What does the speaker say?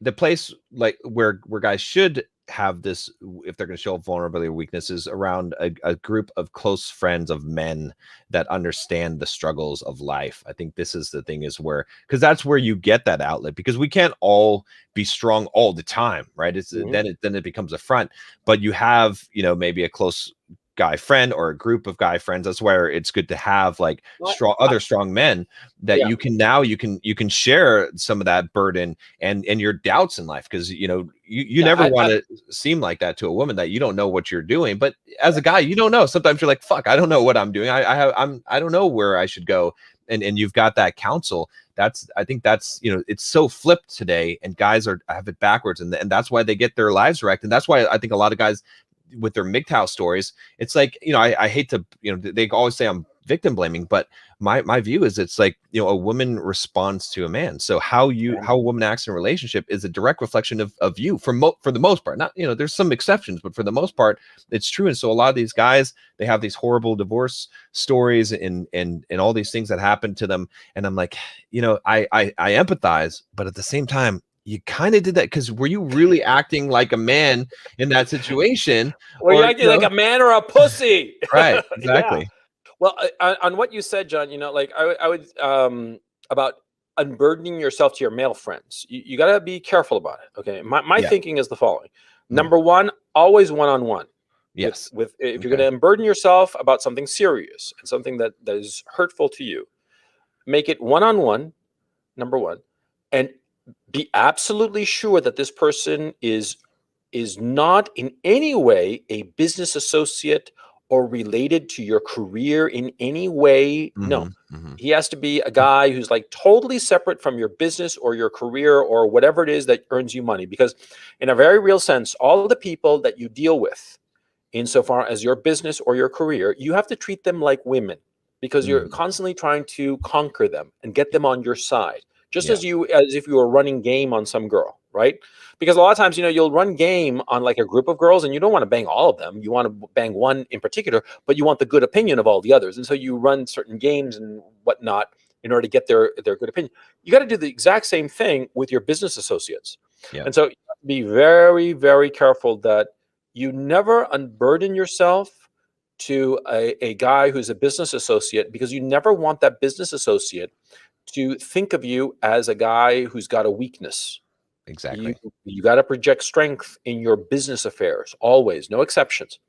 the place like where guys should have this, if they're going to show vulnerability or weaknesses, around a group of close friends of men that understand the struggles of life. I think this is the thing, is where, because that's where you get that outlet, because we can't all be strong all the time, right? It's then it becomes a front. But you have, you know, maybe a close guy friend or a group of guy friends. That's where it's good to have like other strong men that you can share some of that burden and your doubts in life, because you know you never want to seem like that to a woman, that you don't know what you're doing. But as a guy, you don't know. Sometimes you're like, fuck, I don't know what I'm doing. I don't know where I should go. And you've got that counsel. I think that's, you know, it's so flipped today, and guys have it backwards, and that's why they get their lives wrecked. And that's why I think a lot of guys with their MGTOW stories, it's like, you know, I hate to, you know, they always say I'm victim blaming, but my view is, it's like, you know, a woman responds to a man. So how a woman acts in a relationship is a direct reflection of you, for the most part. Not, you know, there's some exceptions, but for the most part, it's true. And so a lot of these guys, they have these horrible divorce stories and all these things that happen to them. And I'm like, you know, I empathize, but at the same time, you kind of did that because were you really acting like a man in that situation? Were you acting like a man or a pussy? Right, exactly. Yeah. Well, on what you said, John, you know, like I would about unburdening yourself to your male friends. You got to be careful about it. Okay, my thinking is the following: number one, always one-on-one. Yes. With if you're going to unburden yourself about something serious and something that is hurtful to you, make it one-on-one. Number one, and be absolutely sure that this person is not in any way a business associate or related to your career in any way. No, he has to be a guy who's like totally separate from your business or your career or whatever it is that earns you money. Because in a very real sense, all of the people that you deal with insofar as your business or your career, you have to treat them like women, because you're constantly trying to conquer them and get them on your side. Just as if you were running game on some girl, right? Because a lot of times, you know, you'll run game on like a group of girls and you don't want to bang all of them. You want to bang one in particular, but you want the good opinion of all the others. And so you run certain games and whatnot in order to get their good opinion. You got to do the exact same thing with your business associates. And so you have to be very, very careful that you never unburden yourself to a guy who's a business associate, because you never want that business associate to think of you as a guy who's got a weakness. Exactly. You got to project strength in your business affairs, always, no exceptions.